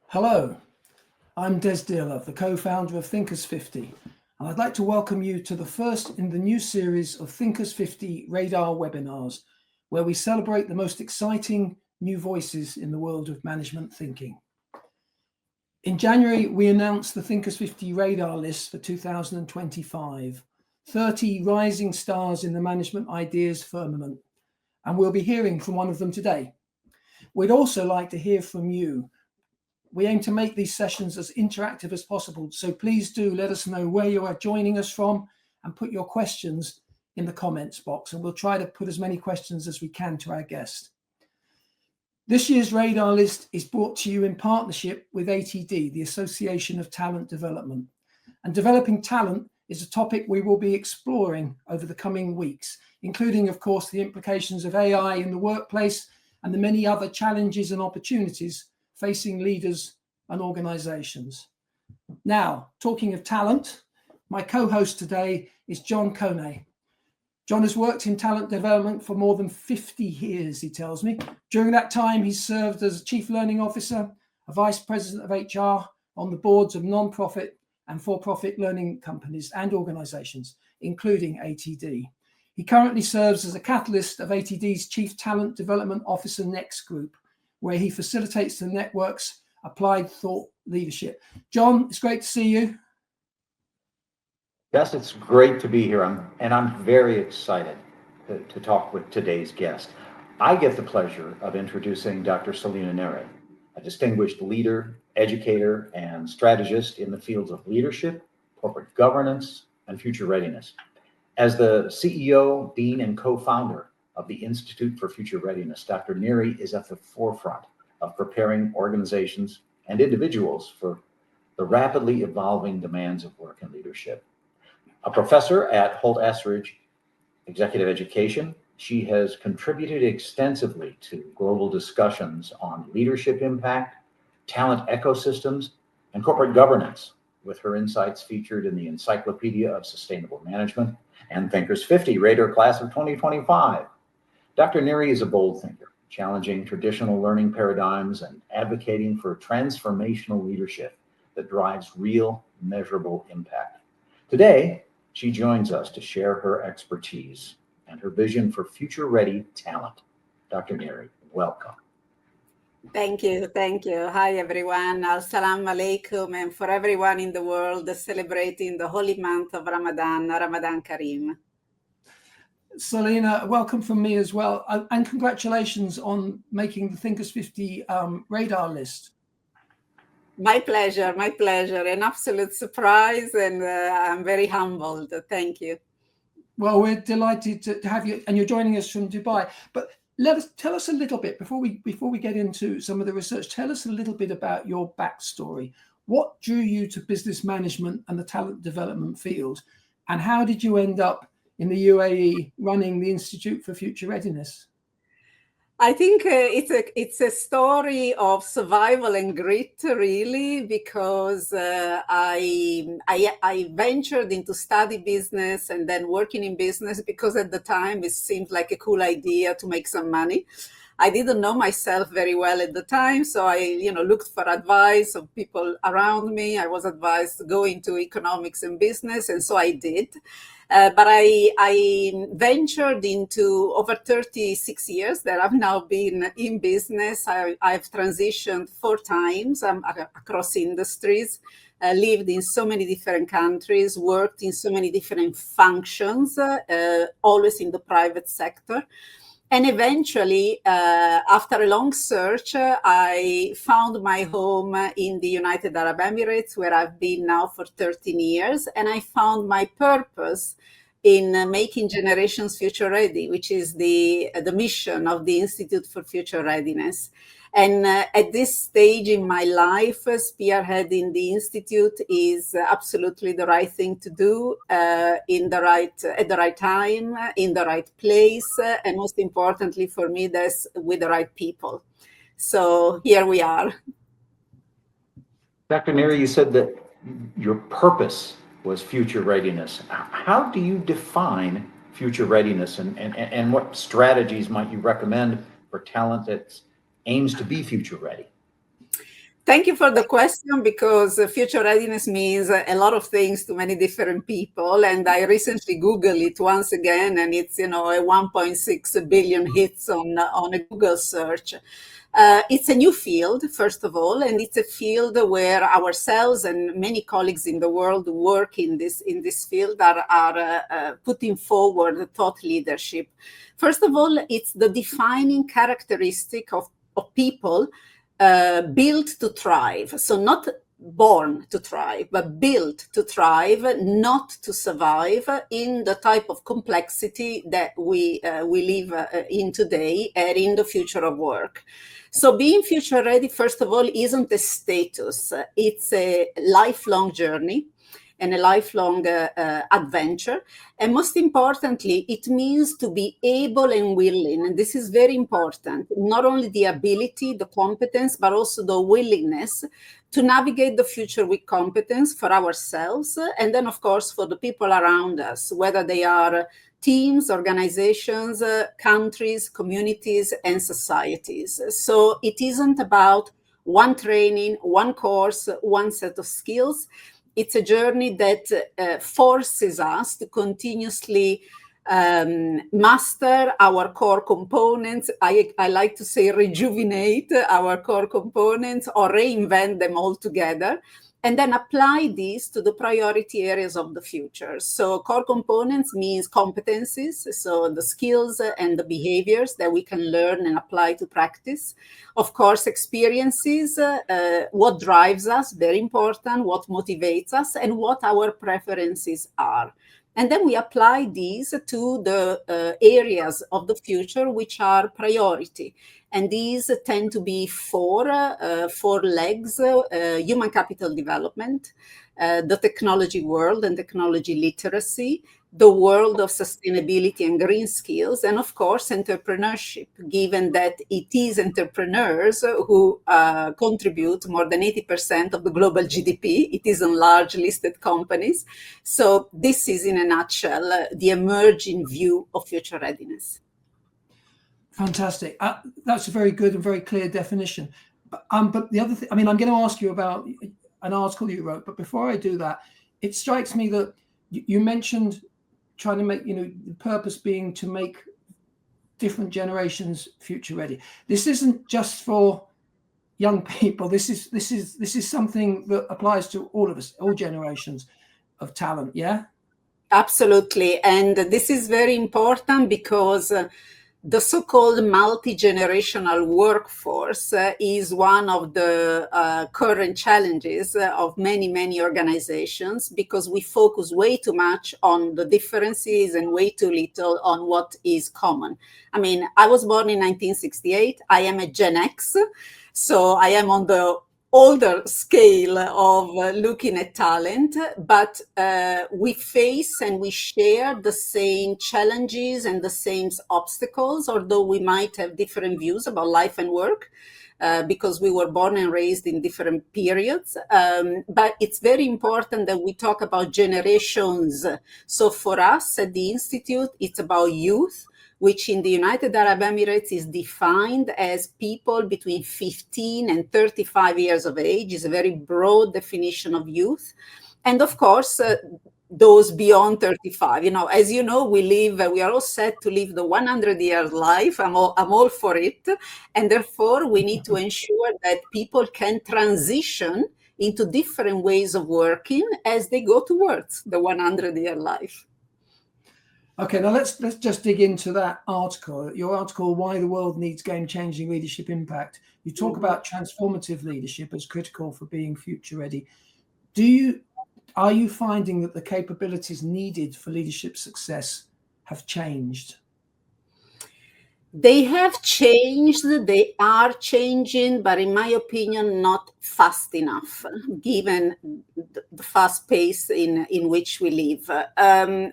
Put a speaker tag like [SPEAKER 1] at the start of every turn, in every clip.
[SPEAKER 1] Hello, I'm Des Dealer, the co-founder of Thinkers 50, and I'd like to welcome you to the first in the new series of Thinkers 50 Radar webinars, where we celebrate the most exciting new voices in the world of management thinking. In January, we announced the Thinkers 50 Radar list for 2025, 30 rising stars in the management ideas firmament, and we'll be hearing from one of them today. We'd also like to hear from you. We aim to make these sessions as interactive as possible, so please do let us know where you are joining us from and put your questions in the comments box, and we'll try to put as many questions as we can to our guest. This year's Radar list is brought to you in partnership with ATD, the Association of Talent Development. And developing talent is a topic we will be exploring over the coming weeks, including, of course, the implications of AI in the workplace and the many other challenges and opportunities facing leaders and organizations. Now, talking of talent, my co-host today is John Kone. John has worked in talent development for more than 50 years, he tells me. During that time, he served as Chief Learning Officer, a Vice President of HR on the boards of non-profit and for-profit learning companies and organizations, including ATD. He currently serves as a catalyst of ATD's Chief Talent Development Officer Next Group, where he facilitates the network's applied thought leadership. John, it's great to see you.
[SPEAKER 2] Yes, it's great to be here, and I'm very excited to talk with today's guest. I get the pleasure of introducing Dr. Selina Neri, a distinguished leader, educator, and strategist in the fields of leadership, corporate governance, and future readiness. As the CEO, dean, and co-founder of the Institute for Future Readiness, Dr. Neri is at the forefront of preparing organizations and individuals for the rapidly evolving demands of work and leadership. A professor at Holt Esseridge Executive Education, she has contributed extensively to global discussions on leadership impact, talent ecosystems, and corporate governance, with her insights featured in the Encyclopedia of Sustainable Management and Thinkers 50 Radar Class of 2025. Dr. Neri is a bold thinker, challenging traditional learning paradigms and advocating for transformational leadership that drives real, measurable impact. Today, she joins us to share her expertise and her vision for future-ready talent. Dr. Neri, welcome.
[SPEAKER 3] Thank you. Hi, everyone. Assalamu alaikum, and for everyone in the world celebrating the holy month of Ramadan, Ramadan Kareem.
[SPEAKER 1] Selina, welcome from me as well, and congratulations on making the Thinkers 50 Radar list.
[SPEAKER 3] My pleasure, an absolute surprise, and I'm very humbled. Thank you.
[SPEAKER 1] Well, we're delighted to have you, and you're joining us from Dubai. But tell us a little bit, before we get into some of the research, tell us a little bit about your backstory. What drew you to business management and the talent development field, and how did you end up in the UAE running the Institute for Future Readiness?
[SPEAKER 3] I think it's a story of survival and grit, really, because I ventured into study business and then working in business because at the time it seemed like a cool idea to make some money. I didn't know myself very well at the time, so I looked for advice of people around me. I was advised to go into economics and business, and so I did. But I ventured into over 36 years that I've now been in business. I've transitioned 4 times across industries, lived in so many different countries, worked in so many different functions, always in the private sector. And eventually, after a long search, I found my home in the United Arab Emirates, where I've been now for 13 years. And I found my purpose in making generations future ready, which is the mission of the Institute for Future Readiness. And at this stage in my life, spearheading the Institute is absolutely the right thing to do at the right time, in the right place, and most importantly for me, that's with the right people. So here we are.
[SPEAKER 2] Dr. Neri, you said that your purpose was future readiness. How do you define future readiness, and what strategies might you recommend for talent that aims to be future ready?
[SPEAKER 3] Thank you for the question, because future readiness means a lot of things to many different people. And I recently Googled it once again, and it's, a 1.6 billion hits on a Google search. It's a new field, first of all, and it's a field where ourselves and many colleagues in the world who work in this field are putting forward thought leadership. First of all, it's the defining characteristic of people built to thrive. So not born to thrive, but built to thrive, not to survive in the type of complexity that we live in today and in the future of work. So being future ready, first of all, isn't a status. It's a lifelong journey and a lifelong adventure. And most importantly, it means to be able and willing. And this is very important. Not only the ability, the competence, but also the willingness to navigate the future with competence for ourselves. And then, of course, for the people around us, whether they are teams, organizations, countries, communities, and societies. So it isn't about one training, one course, one set of skills. It's a journey that forces us to continuously master our core components. I like to say rejuvenate our core components or reinvent them altogether, and then apply these to the priority areas of the future. So core components means competencies, so the skills and the behaviors that we can learn and apply to practice. Of course, experiences, what drives us, very important, what motivates us, and what our preferences are. And then we apply these to the areas of the future which are priority. And these tend to be four legs: human capital development, the technology world and technology literacy, the world of sustainability and green skills, and of course, entrepreneurship, given that it is entrepreneurs who contribute more than 80% of the global GDP. It is in large listed companies. So this is, in a nutshell, the emerging view of future readiness.
[SPEAKER 1] Fantastic. That's a very good and very clear definition. But the other thing, I'm going to ask you about an article you wrote, but before I do that, it strikes me that you mentioned trying to make, the purpose being to make different generations future ready. This isn't just for young people. This is something that applies to all of us, all generations of talent. Yeah.
[SPEAKER 3] Absolutely. And this is very important because the so-called multi-generational workforce is one of the current challenges of many, many organizations, because we focus way too much on the differences and way too little on what is common. I mean, I was born in 1968. I am a Gen X, so I am on the older scale of looking at talent, but we face and we share the same challenges and the same obstacles, although we might have different views about life and work because we were born and raised in different periods. But it's very important that we talk about generations. So for us at the Institute, it's about youth, which in the United Arab Emirates is defined as people between 15 and 35 years of age. Is a very broad definition of youth. And of course, those beyond 35. As you know, we are all set to live the 100-year life. I'm all for it. And therefore, we need to ensure that people can transition into different ways of working as they go towards the 100-year life.
[SPEAKER 1] Okay, now let's just dig into that article. Your article, Why the World Needs Game-Changing Leadership Impact. You talk about transformative leadership as critical for being future ready. Are you finding that the capabilities needed for leadership success have changed?
[SPEAKER 3] They have changed, they are changing, but in my opinion, not fast enough, given the fast pace in which we live.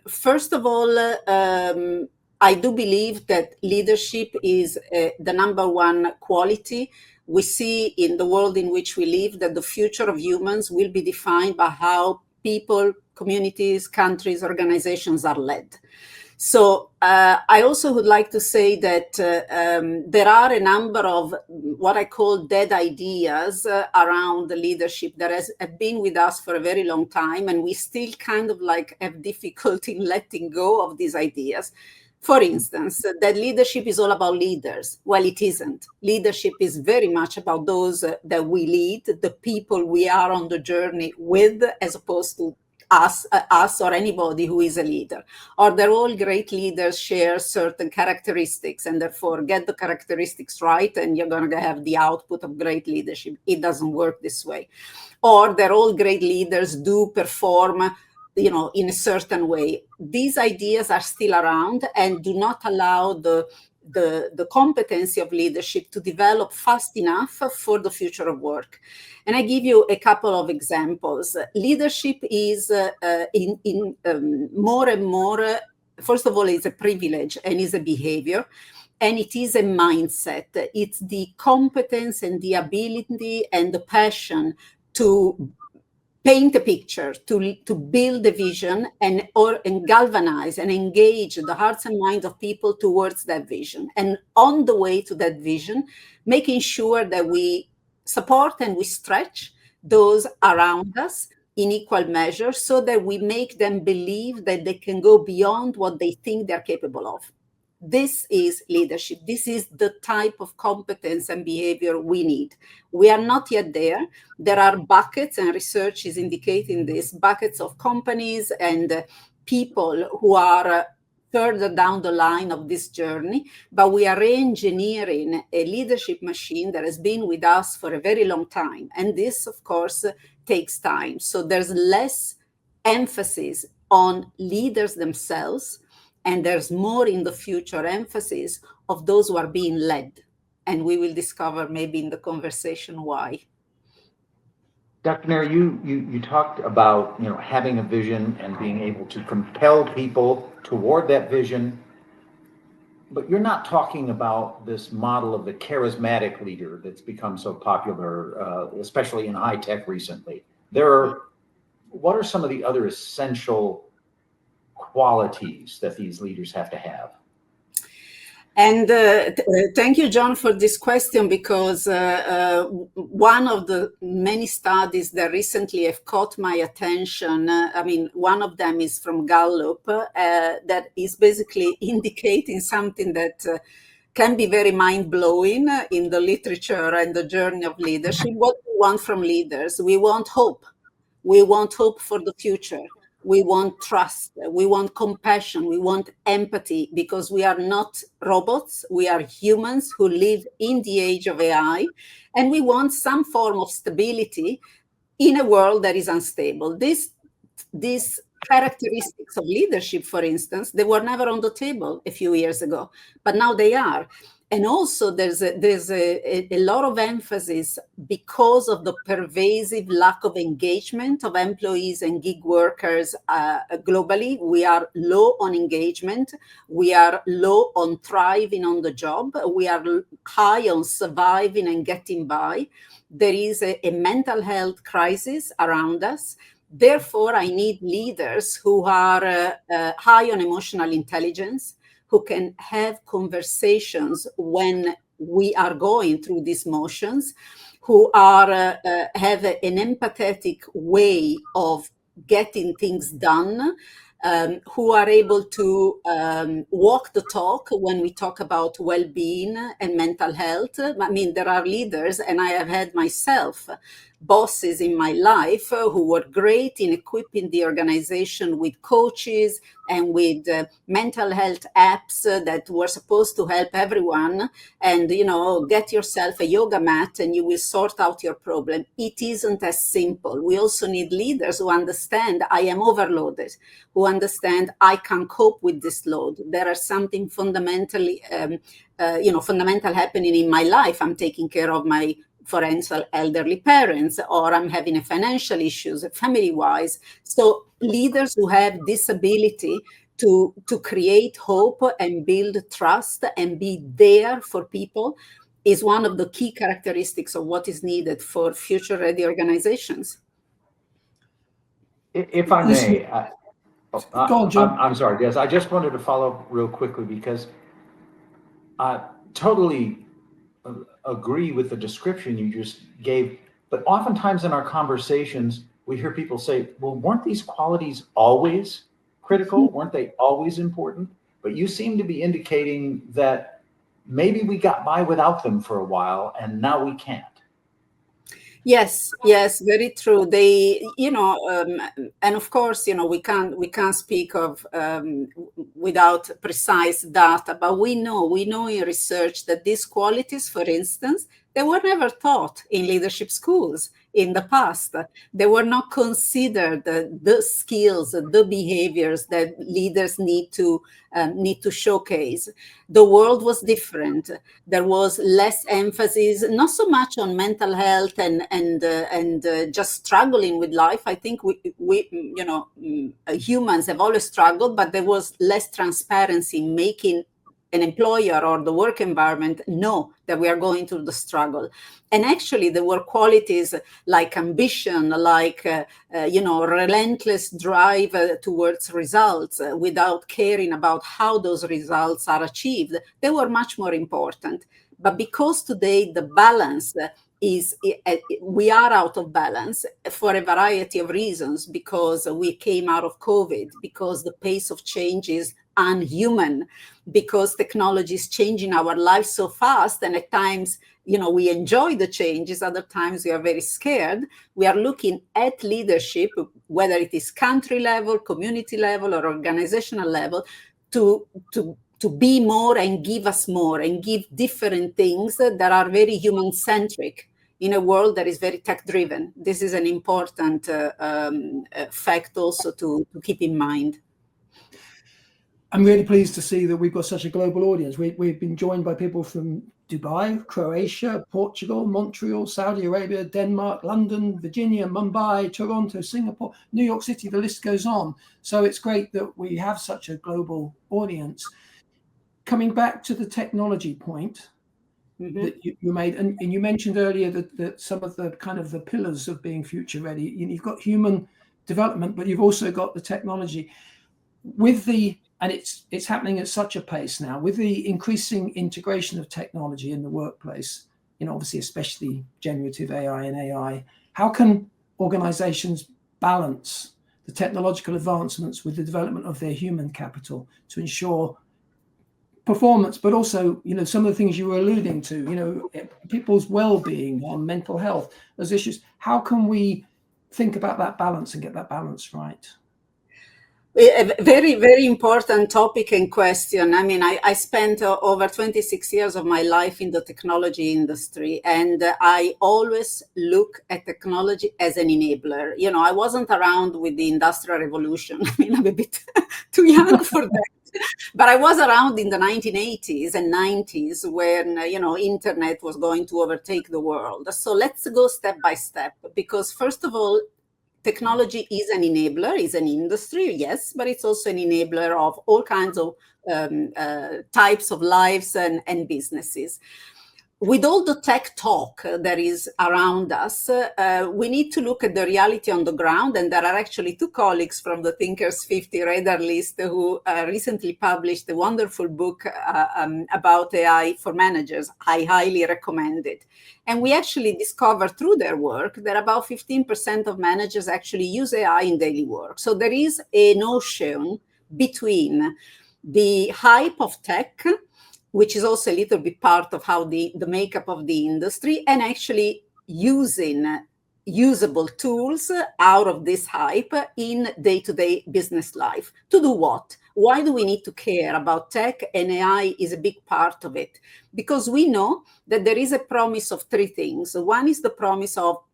[SPEAKER 3] First of all, I do believe that leadership is the number one quality. We see in the world in which we live that the future of humans will be defined by how people, communities, countries, organizations are led. So I also would like to say that there are a number of what I call dead ideas around the leadership that have been with us for a very long time, and we still kind of like have difficulty in letting go of these ideas. For instance, that leadership is all about leaders. Well, it isn't. Leadership is very much about those that we lead, the people we are on the journey with, as opposed to us or anybody who is a leader. Or they're all great leaders share certain characteristics, and therefore get the characteristics right and you're going to have the output of great leadership. It doesn't work this way. Or they're all great leaders do perform in a certain way. These ideas are still around and do not allow the competency of leadership to develop fast enough for the future of work. And I give you a couple of examples. Leadership is more and more, first of all, it's a privilege and is a behavior. And it is a mindset. It's the competence and the ability and the passion to paint a picture, to build a vision and galvanize and engage the hearts and minds of people towards that vision. And on the way to that vision, making sure that we support and we stretch those around us in equal measure so that we make them believe that they can go beyond what they think they're capable of. This is leadership. This is the type of competence and behavior we need. We are not yet there. There are buckets, and research is indicating this, buckets of companies and people who are further down the line of this journey, but we are re-engineering a leadership machine that has been with us for a very long time. And this, of course, takes time. So there's less emphasis on leaders themselves, and there's more in the future emphasis of those who are being led. And we will discover maybe in the conversation why.
[SPEAKER 2] Dr. Neri, you talked about having a vision and being able to compel people toward that vision, but you're not talking about this model of the charismatic leader that's become so popular, especially in high tech recently. What are some of the other essential qualities that these leaders have to have?
[SPEAKER 3] And thank you, John, for this question, because one of the many studies that recently have caught my attention, one of them is from Gallup, that is basically indicating something that can be very mind-blowing in the literature and the journey of leadership. What we want from leaders? We want hope. We want hope for the future. We want trust, we want compassion, we want empathy, because we are not robots, we are humans who live in the age of AI, and we want some form of stability in a world that is unstable. These characteristics of leadership, for instance, they were never on the table a few years ago, but now they are. And also there's a lot of emphasis because of the pervasive lack of engagement of employees and gig workers globally. We are low on engagement. We are low on thriving on the job. We are high on surviving and getting by. There is a mental health crisis around us. Therefore, I need leaders who are high on emotional intelligence, who can have conversations when we are going through these motions, who are have an empathetic way of getting things done, who are able to walk the talk when we talk about well-being and mental health. There are leaders, and I have had myself bosses in my life who were great in equipping the organization with coaches and with mental health apps that were supposed to help everyone. And, get yourself a yoga mat and you will sort out your problem. It isn't as simple. We also need leaders who understand I am overloaded, who understand I can't cope with this load. There are something fundamentally, fundamental happening in my life. I'm taking care of my, for instance, elderly parents, or I'm having a financial issues family-wise. So leaders who have this ability to create hope and build trust and be there for people is one of the key characteristics of what is needed for future-ready organizations.
[SPEAKER 2] If I may,
[SPEAKER 1] Go on, John.
[SPEAKER 2] I'm sorry, Des. I just wanted to follow up real quickly because I totally agree with the description you just gave. But oftentimes in our conversations, we hear people say, well, weren't these qualities always critical? Weren't they always important? But you seem to be indicating that maybe we got by without them for a while and now we can't.
[SPEAKER 3] Yes, yes, very true. They, and of course, we can't speak of without precise data, but we know in research that these qualities, for instance, they were never taught in leadership schools in the past. They were not considered the skills, the behaviors that leaders need to showcase. The world was different. There was less emphasis, not so much on mental health and just struggling with life. I think humans have always struggled, but there was less transparency in making an employer or the work environment know that we are going through the struggle. And actually, there were qualities like ambition, like relentless drive towards results without caring about how those results are achieved. They were much more important. But because today the balance we are out of balance for a variety of reasons, because we came out of COVID, because the pace of change is unhuman, because technology is changing our lives so fast, and at times we enjoy the changes, other times we are very scared. We are looking at leadership, whether it is country level, community level, or organizational level, to be more and give us more and give different things that are very human centric in a world that is very tech driven. This is an important fact also to keep in mind.
[SPEAKER 1] I'm really pleased to see that we've got such a global audience. We've been joined by people from Dubai, Croatia, Portugal, Montreal, Saudi Arabia, Denmark, London, Virginia, Mumbai, Toronto, Singapore, New York City, the list goes on. So it's great that we have such a global audience. Coming back to the technology point that you made, and you mentioned earlier that some of the kind of the pillars of being future ready, you've got human development, but you've also got the technology. And it's happening at such a pace now with the increasing integration of technology in the workplace, obviously, especially generative AI and AI. How can organizations balance the technological advancements with the development of their human capital to ensure performance, but also, some of the things you were alluding to, people's well-being and mental health, those issues. How can we think about that balance and get that balance right?
[SPEAKER 3] A very, very important topic and question. I mean, I spent over 26 years of my life in the technology industry, and I always look at technology as an enabler. I wasn't around with the Industrial Revolution. I mean, I'm a bit too young for that. But I was around in the 1980s and 90s when, internet was going to overtake the world. So let's go step by step, because first of all, technology is an enabler, is an industry, yes, but it's also an enabler of all kinds of types of lives and businesses. With all the tech talk that is around us, we need to look at the reality on the ground. And there are actually two colleagues from the Thinkers 50 radar list who recently published a wonderful book about AI for managers. I highly recommend it. And we actually discovered through their work that about 15% of managers actually use AI in daily work. So there is a notion between the hype of tech, which is also a little bit part of how the makeup of the industry, and actually using usable tools out of this hype in day-to-day business life. To do what? Why do we need to care about tech? And AI is a big part of it, because we know that there is a promise of three things. One is the promise of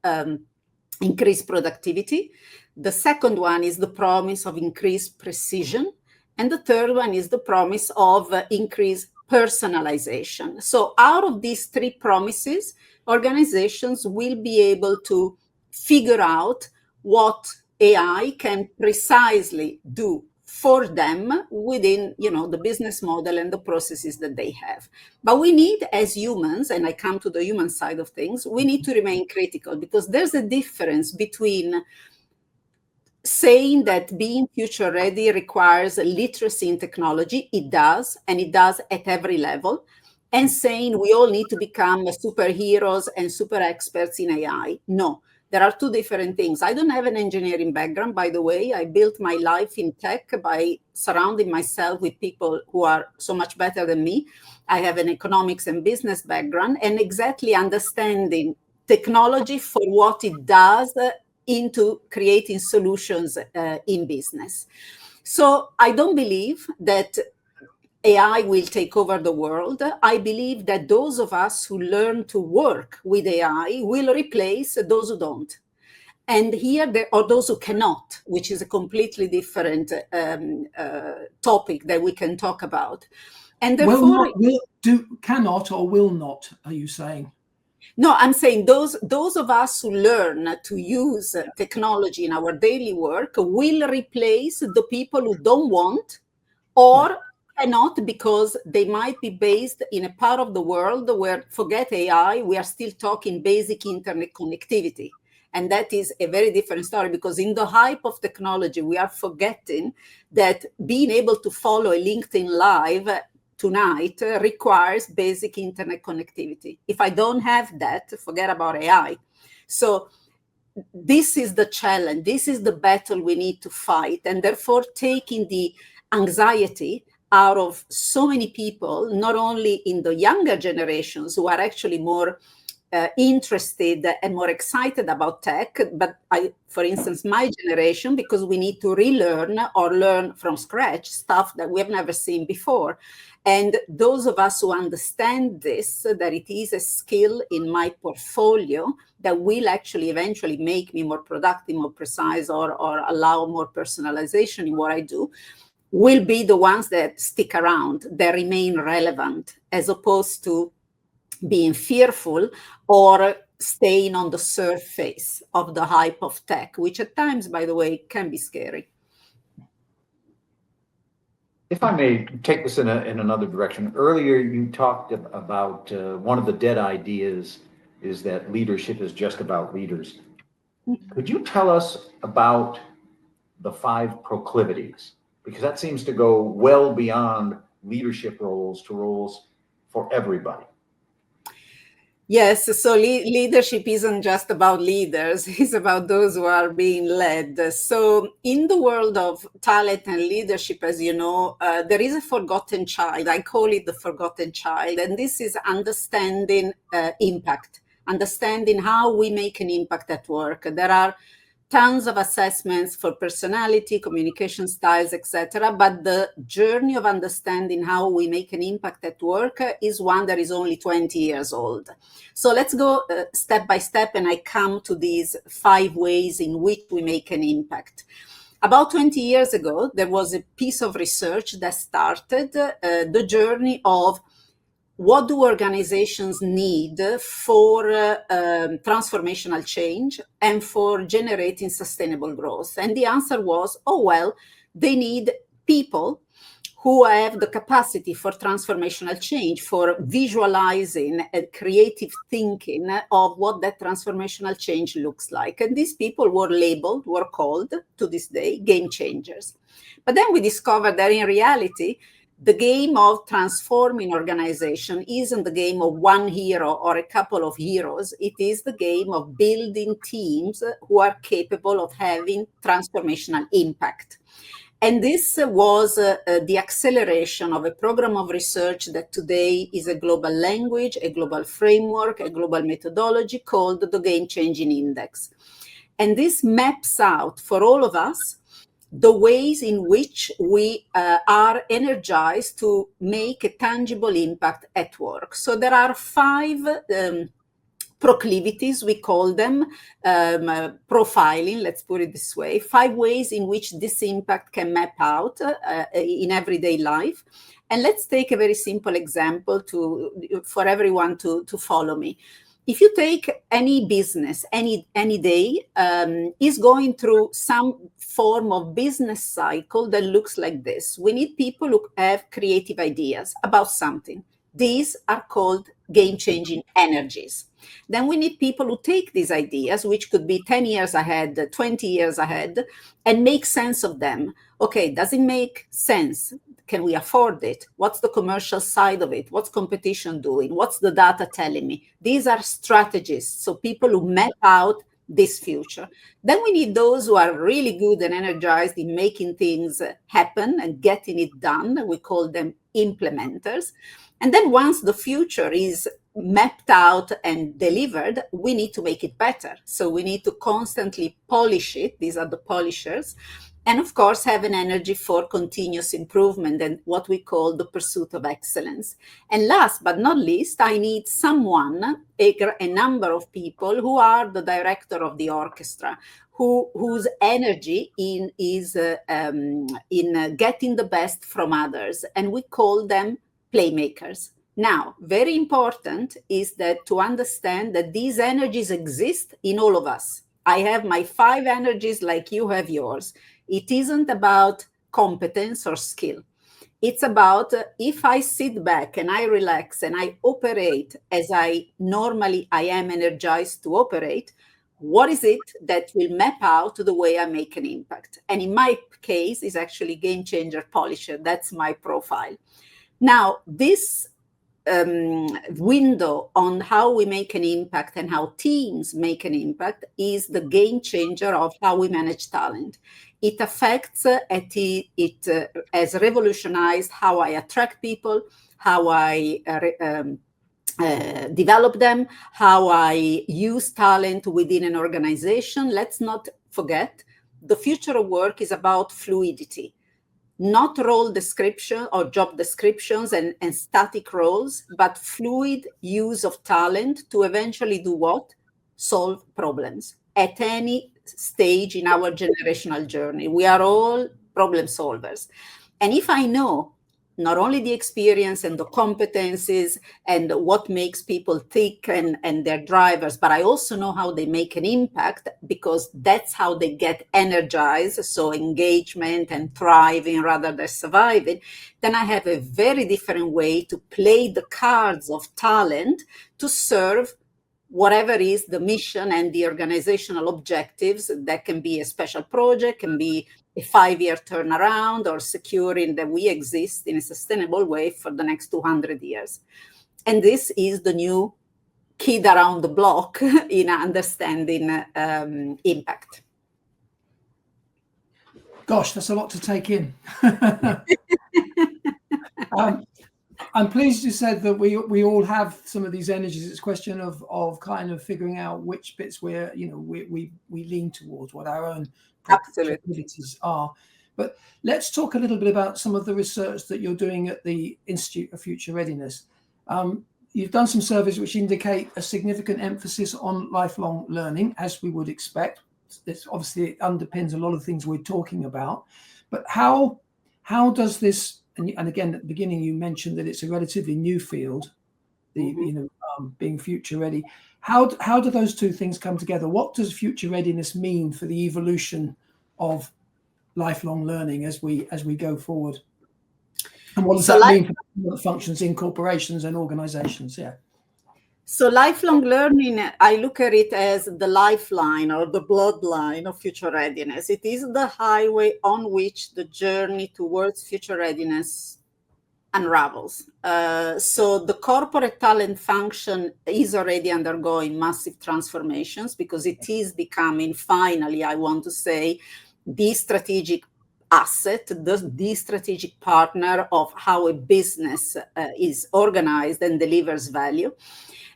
[SPEAKER 3] increased productivity. The second one is the promise of increased precision. And the third one is the promise of increased personalization. So out of these three promises, organizations will be able to figure out what AI can precisely do for them within, the business model and the processes that they have. But we need, as humans, and I come to the human side of things, we need to remain critical, because there's a difference between saying that being future ready requires literacy in technology. It does, and it does at every level. And saying we all need to become superheroes and super experts in AI. No, there are two different things. I don't have an engineering background, by the way. I built my life in tech by surrounding myself with people who are so much better than me. I have an economics and business background, and exactly understanding technology for what it does into creating solutions in business. So I don't believe that AI will take over the world. I believe that those of us who learn to work with AI will replace those who don't. And here there are those who cannot, which is a completely different topic that we can talk about. And therefore,
[SPEAKER 1] cannot or will not, are you saying?
[SPEAKER 3] No, I'm saying those of us who learn to use technology in our daily work will replace the people who don't want or cannot, because they might be based in a part of the world where, forget AI, we are still talking basic internet connectivity. And that is a very different story, because in the hype of technology, we are forgetting that being able to follow a LinkedIn Live tonight requires basic internet connectivity. If I don't have that, forget about AI. So this is the challenge. This is the battle we need to fight. And therefore, taking the anxiety out of so many people, not only in the younger generations who are actually more interested and more excited about tech, but for instance, my generation, because we need to relearn or learn from scratch stuff that we have never seen before. And those of us who understand this, that it is a skill in my portfolio that will actually eventually make me more productive, more precise, or allow more personalization in what I do, will be the ones that stick around, that remain relevant, as opposed to being fearful or staying on the surface of the hype of tech, which at times, by the way, can be scary.
[SPEAKER 2] If I may take this in another direction, earlier you talked about one of the dead ideas is that leadership is just about leaders. Could you tell us about the 5 proclivities? Because that seems to go well beyond leadership roles to roles for everybody.
[SPEAKER 3] Yes, so leadership isn't just about leaders, it's about those who are being led. So in the world of talent and leadership, as you know, there is a forgotten child. I call it the forgotten child. And this is understanding impact, understanding how we make an impact at work. There are tons of assessments for personality, communication styles, etc. But the journey of understanding how we make an impact at work is one that is only 20 years old. So let's go step by step, and I come to these 5 ways in which we make an impact. About 20 years ago, there was a piece of research that started the journey of what do organizations need for transformational change and for generating sustainable growth? And the answer was, oh, well, they need people who have the capacity for transformational change, for visualizing and creative thinking of what that transformational change looks like. And these people were called to this day game changers. But then we discovered that in reality, the game of transforming organization isn't the game of one hero or a couple of heroes. It is the game of building teams who are capable of having transformational impact. And this was the acceleration of a program of research that today is a global language, a global framework, a global methodology called the Game Changing Index. And this maps out for all of us the ways in which we are energized to make a tangible impact at work. So there are 5 proclivities, we call them, profiling, let's put it this way, 5 ways in which this impact can map out in everyday life. And let's take a very simple example for everyone to follow me. If you take any business, any day, is going through some form of business cycle that looks like this. We need people who have creative ideas about something. These are called game-changing energies. Then we need people who take these ideas, which could be 10 years ahead, 20 years ahead, and make sense of them. Okay, does it make sense? Can we afford it? What's the commercial side of it? What's competition doing? What's the data telling me? These are strategists, so people who map out this future. Then we need those who are really good and energized in making things happen and getting it done. We call them implementers. And then once the future is mapped out and delivered, we need to make it better. So we need to constantly polish it. These are the polishers. And of course, have an energy for continuous improvement and what we call the pursuit of excellence. And last but not least, I need someone, a number of people who are the director of the orchestra, whose energy is in getting the best from others. And we call them playmakers. Now, very important is that to understand that these energies exist in all of us. I have my 5 energies like you have yours. It isn't about competence or skill. It's about if I sit back and I relax and I operate as I am energized to operate, what is it that will map out to the way I make an impact? And in my case, is actually game changer polisher. That's my profile. Now, this window on how we make an impact and how teams make an impact is the game changer of how we manage talent. It affects, it has revolutionized how I attract people, how I develop them, how I use talent within an organization. Let's not forget, the future of work is about fluidity. Not role description or job descriptions and static roles, but fluid use of talent to eventually do what? Solve problems at any stage in our generational journey. We are all problem solvers. And if I know not only the experience and the competencies and what makes people tick and their drivers, but I also know how they make an impact, because that's how they get energized, so engagement and thriving rather than surviving, then I have a very different way to play the cards of talent to serve whatever is the mission and the organizational objectives. That can be a special project, can be a 5-year turnaround, or securing that we exist in a sustainable way for the next 200 years. And this is the new kid around the block in understanding impact.
[SPEAKER 1] Gosh, that's a lot to take in. I'm pleased you said that we all have some of these energies. It's a question of kind of figuring out which bits we lean towards, what our own capabilities are. But let's talk a little bit about some of the research that you're doing at the Institute of Future Readiness. You've done some surveys which indicate a significant emphasis on lifelong learning, as we would expect. This obviously underpins a lot of things we're talking about. But how does this, and again, at the beginning, you mentioned that it's a relatively new field, being future ready. How do those two things come together? What does future readiness mean for the evolution of lifelong learning as we go forward? And what does that mean for the functions in corporations and organizations? Yeah.
[SPEAKER 3] So lifelong learning, I look at it as the lifeline or the bloodline of future readiness. It is the highway on which the journey towards future readiness unravels. So the corporate talent function is already undergoing massive transformations, because it is becoming, finally, I want to say, the strategic asset, the strategic partner of how a business is organized and delivers value.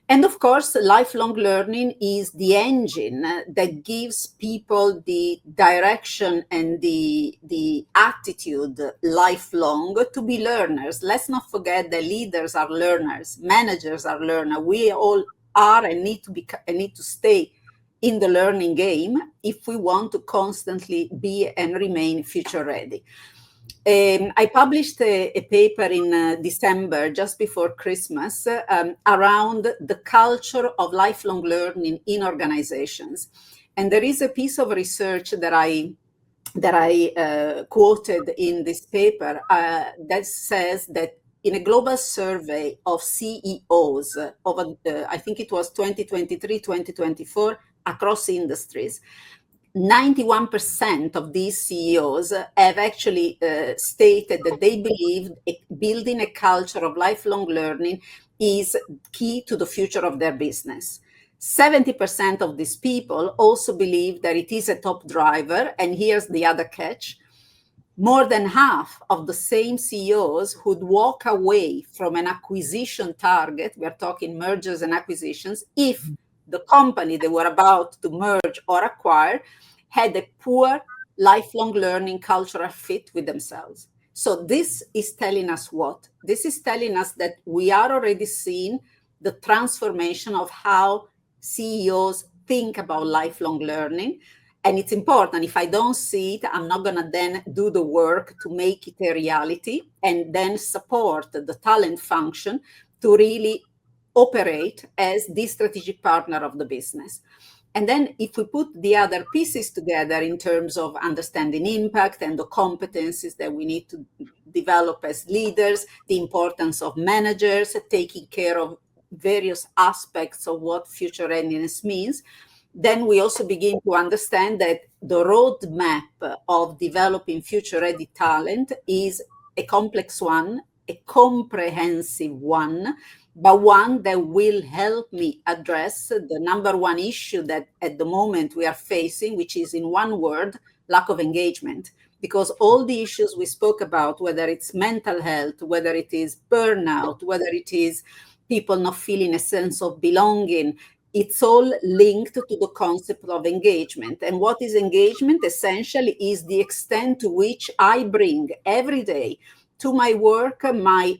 [SPEAKER 3] And of course, lifelong learning is the engine that gives people the direction and the attitude lifelong to be learners. Let's not forget that leaders are learners, managers are learners. We all are and need to stay in the learning game if we want to constantly be and remain future ready. I published a paper in December, just before Christmas, around the culture of lifelong learning in organizations. And there is a piece of research that I quoted in this paper that says that in a global survey of CEOs I think it was 2023, 2024, across industries, 91% of these CEOs have actually stated that they believe building a culture of lifelong learning is key to the future of their business. 70% of these people also believe that it is a top driver, and here's the other catch. More than half of the same CEOs who'd walk away from an acquisition target, we're talking mergers and acquisitions, if the company they were about to merge or acquire had a poor lifelong learning cultural fit with themselves. So this is telling us what? This is telling us that we are already seeing the transformation of how CEOs think about lifelong learning. And it's important. If I don't see it, I'm not going to then do the work to make it a reality and then support the talent function to really operate as the strategic partner of the business. And then if we put the other pieces together in terms of understanding impact and the competencies that we need to develop as leaders, the importance of managers, taking care of various aspects of what future readiness means, then we also begin to understand that the roadmap of developing future-ready talent is a complex one, a comprehensive one, but one that will help me address the number one issue that at the moment we are facing, which is, in one word, lack of engagement. Because all the issues we spoke about, whether it's mental health, whether it is burnout, whether it is people not feeling a sense of belonging, it's all linked to the concept of engagement. And what is engagement? Essentially is the extent to which I bring every day to my work my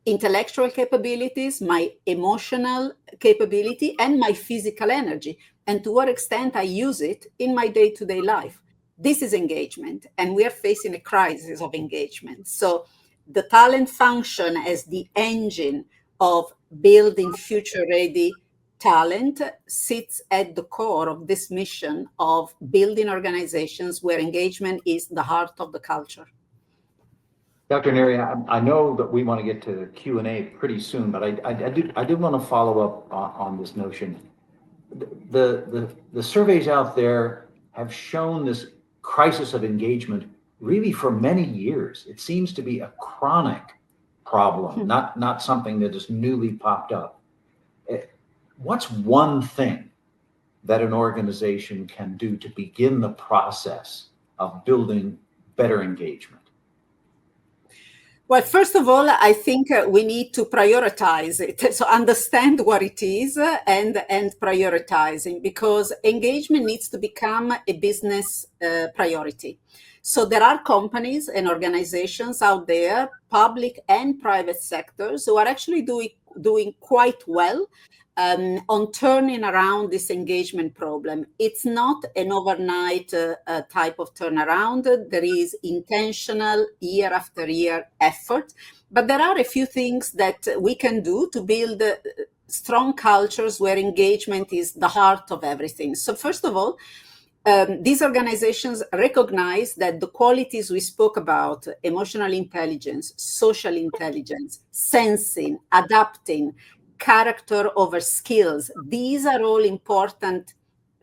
[SPEAKER 3] intellectual capabilities, my emotional capability, and my physical energy, and to what extent I use it in my day-to-day life. This is engagement, and we are facing a crisis of engagement. So the talent function as the engine of building future-ready talent sits at the core of this mission of building organizations where engagement is the heart of the culture.
[SPEAKER 2] Dr. Neri, I know that we want to get to Q&A pretty soon, but I did want to follow up on this notion. The surveys out there have shown this crisis of engagement really for many years. It seems to be a chronic problem, not something that is newly popped up. What's one thing that an organization can do to begin the process of building better engagement?
[SPEAKER 3] Well, first of all, I think we need to prioritize it. So understand what it is and prioritizing, because engagement needs to become a business priority. So there are companies and organizations out there, public and private sectors, who are actually doing quite well on turning around this engagement problem. It's not an overnight type of turnaround. There is intentional year after year effort, but there are a few things that we can do to build strong cultures where engagement is the heart of everything. So first of all, these organizations recognize that the qualities we spoke about, emotional intelligence, social intelligence, sensing, adapting, character over skills, these are all important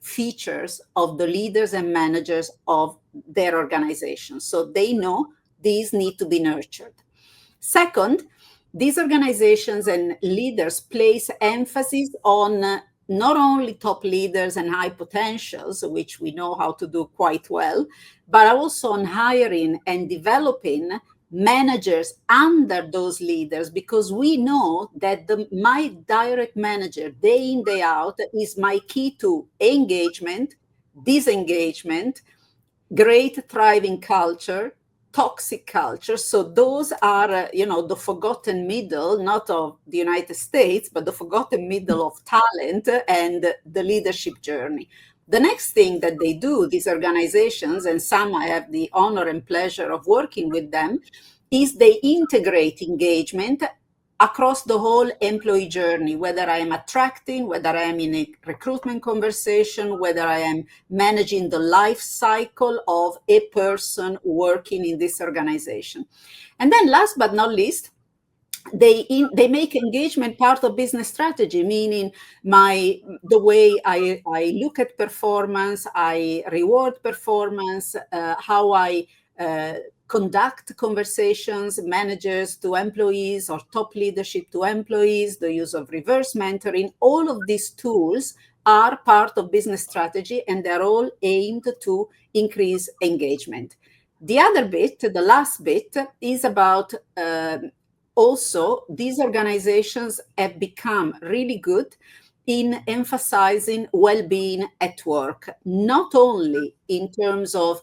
[SPEAKER 3] features of the leaders and managers of their organizations. So they know these need to be nurtured. Second, these organizations and leaders place emphasis on not only top leaders and high potentials, which we know how to do quite well, but also on hiring and developing managers under those leaders, because we know that my direct manager, day in, day out, is my key to engagement, disengagement, great thriving culture, toxic culture. So those are, the forgotten middle, not of the United States, but the forgotten middle of talent and the leadership journey. The next thing that they do, these organizations, and some I have the honor and pleasure of working with them, is they integrate engagement across the whole employee journey, whether I am attracting, whether I am in a recruitment conversation, whether I am managing the life cycle of a person working in this organization. And then last but not least, they make engagement part of business strategy, meaning the way I look at performance, I reward performance, how I conduct conversations, managers to employees or top leadership to employees, the use of reverse mentoring. All of these tools are part of business strategy, and they're all aimed to increase engagement. The other bit, the last bit, is about also, these organizations have become really good in emphasizing well-being at work, not only in terms of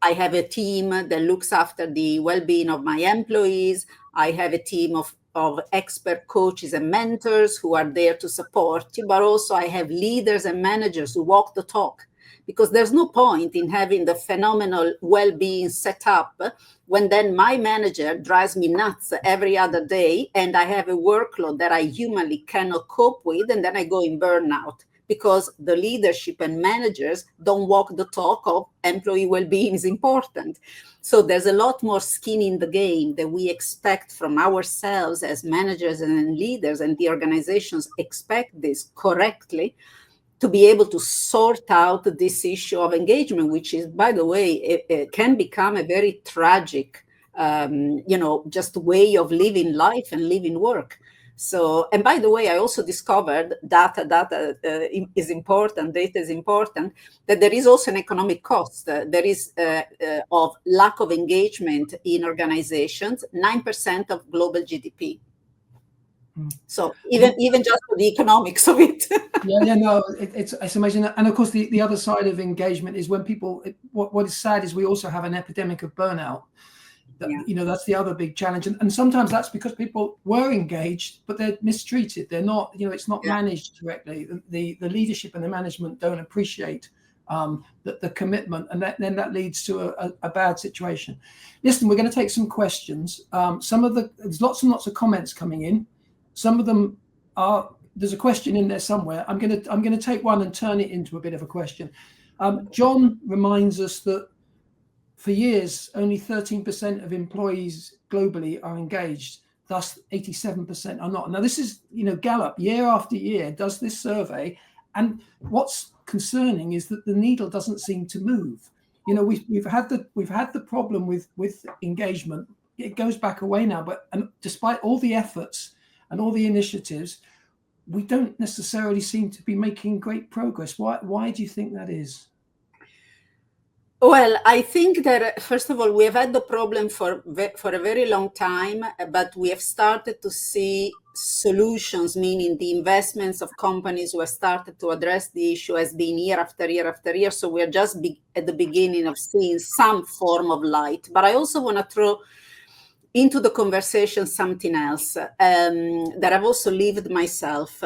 [SPEAKER 3] I have a team that looks after the well-being of my employees. I have a team of expert coaches and mentors who are there to support you, but also I have leaders and managers who walk the talk. Because there's no point in having the phenomenal well-being set up when then my manager drives me nuts every other day and I have a workload that I humanly cannot cope with, and then I go in burnout because the leadership and managers don't walk the talk of employee well-being is important. So there's a lot more skin in the game that we expect from ourselves as managers and leaders, and the organizations expect this correctly to be able to sort out this issue of engagement, which is, by the way, it can become a very tragic, just way of living life and living work. So, and by the way, I also discovered data is important, data is important, that there is also an economic cost. There is of lack of engagement in organizations, 9% of global GDP. So even just for the economics of it.
[SPEAKER 1] No, it's amazing. And of course, the other side of engagement is when people, what is sad is we also have an epidemic of burnout. That's the other big challenge. And sometimes that's because people were engaged, but they're mistreated. They're not, it's not managed correctly. The leadership and the management don't appreciate the commitment, and then that leads to a bad situation. Listen, we're going to take some questions. There's lots and lots of comments coming in. Some of them are, there's a question in there somewhere. I'm going to take one and turn it into a bit of a question. John reminds us that for years, only 13% of employees globally are engaged. Thus, 87% are not. Now, this is, Gallup year after year does this survey, and what's concerning is that the needle doesn't seem to move. We've had the problem with engagement. It goes back away now, and despite all the efforts and all the initiatives, we don't necessarily seem to be making great progress. Why do you think that is?
[SPEAKER 3] Well, I think that, first of all, we have had the problem for a very long time, but we have started to see solutions, meaning the investments of companies who have started to address the issue has been year after year after year. So we're just at the beginning of seeing some form of light. But I also want to throw into the conversation something else that I've also lived myself.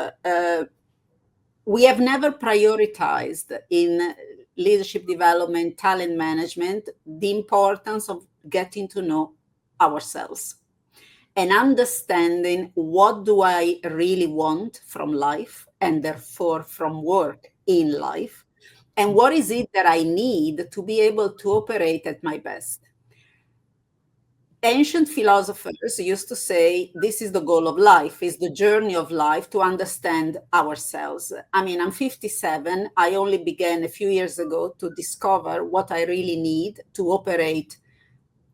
[SPEAKER 3] We have never prioritized in leadership development, talent management, the importance of getting to know ourselves and understanding what do I really want from life and therefore from work in life, and what is it that I need to be able to operate at my best. Ancient philosophers used to say, this is the goal of life, is the journey of life to understand ourselves. I mean, I'm 57. I only began a few years ago to discover what I really need to operate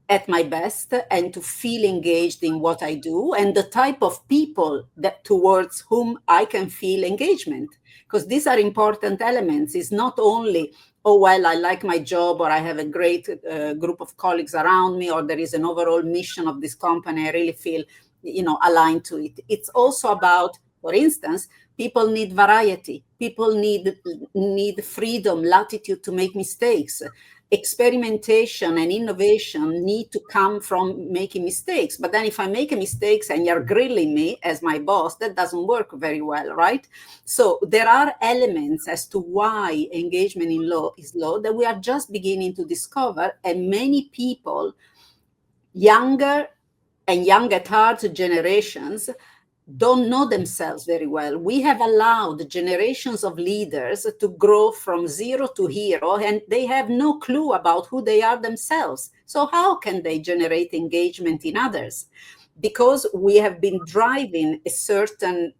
[SPEAKER 3] at my best and to feel engaged in what I do, and the type of people that towards whom I can feel engagement. Because these are important elements. It's not only, oh, well, I like my job, or I have a great group of colleagues around me, or there is an overall mission of this company, I really feel, aligned to it. It's also about, for instance, people need variety. People need freedom, latitude to make mistakes. Experimentation and innovation need to come from making mistakes. But then if I make a mistake and you're grilling me as my boss, that doesn't work very well, right? So there are elements as to why engagement is low that we are just beginning to discover. And many people, younger and young at heart generations, don't know themselves very well. We have allowed generations of leaders to grow from zero to hero, and they have no clue about who they are themselves. So how can they generate engagement in others? because we have been driving a certain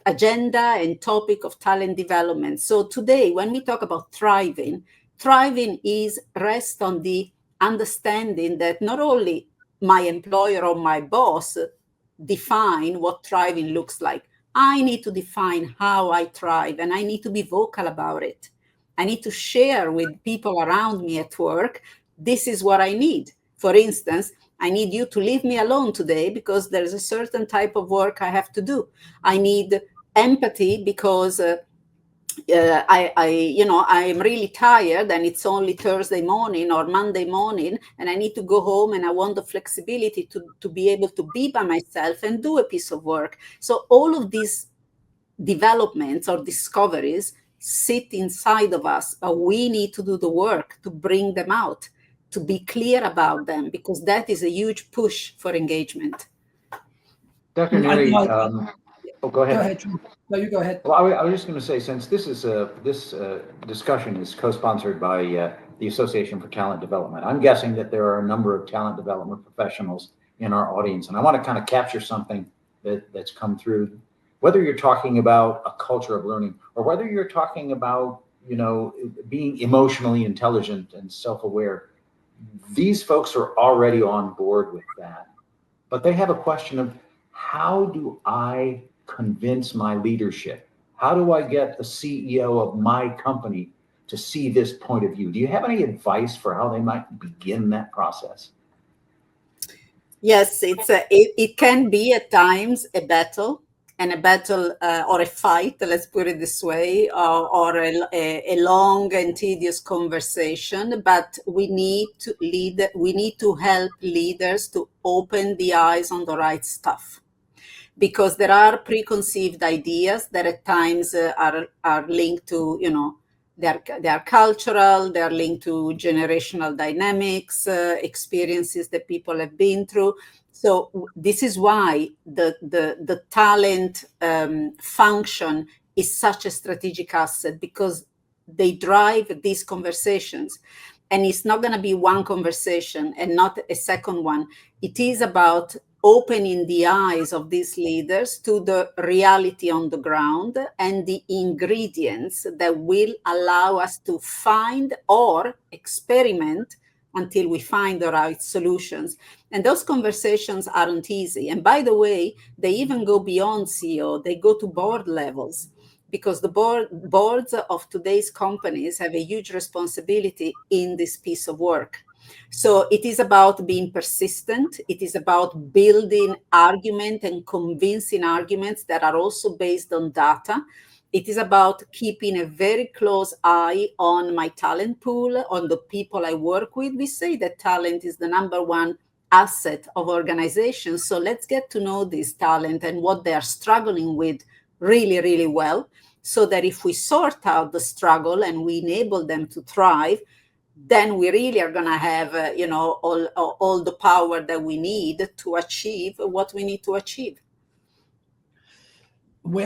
[SPEAKER 3] agenda and topic of talent development. So today, when we talk about thriving, thriving is rest on the understanding that not only my employer or my boss define what thriving looks like, I need to define how I thrive, and I need to be vocal about it. I need to share with people around me at work, this is what I need. For instance, I need you to leave me alone today because there's a certain type of work I have to do. I need empathy because I'm really tired and it's only Thursday morning or Monday morning, and I need to go home, and I want the flexibility to be able to be by myself and do a piece of work. So all of these developments or discoveries sit inside of us, but we need to do the work to bring them out, to be clear about them, because that is a huge push for engagement.
[SPEAKER 2] Dr. Neri, go ahead.
[SPEAKER 1] Go ahead, John. No, you go ahead.
[SPEAKER 2] Well, I was just going to say, since this discussion is co-sponsored by the Association for Talent Development, I'm guessing that there are a number of talent development professionals in our audience, and I want to kind of capture something that's come through. Whether you're talking about a culture of learning, or whether you're talking about, being emotionally intelligent and self-aware, these folks are already on board with that. But they have a question of, how do I convince my leadership? How do I get the CEO of my company to see this point of view? Do you have any advice for how they might begin that process?
[SPEAKER 3] Yes, it can be at times a battle, and a battle or a fight, let's put it this way, or a long and tedious conversation. But we need to help leaders to open the eyes on the right stuff, because there are preconceived ideas that at times are linked to, they are cultural, they are linked to generational dynamics, experiences that people have been through. So this is why the talent function is such a strategic asset, because they drive these conversations. And it's not going to be one conversation and not a second one. It is about opening the eyes of these leaders to the reality on the ground and the ingredients that will allow us to find or experiment until we find the right solutions. And those conversations aren't easy. And by the way, they even go beyond CEO, they go to board levels, because the boards of today's companies have a huge responsibility in this piece of work. So it is about being persistent. It is about building argument and convincing arguments that are also based on data. It is about keeping a very close eye on my talent pool, on the people I work with. We say that talent is the number one asset of organizations. So let's get to know this talent and what they are struggling with really, really well, so that if we sort out the struggle and we enable them to thrive, then we really are going to have, all the power that we need to achieve what we need to achieve.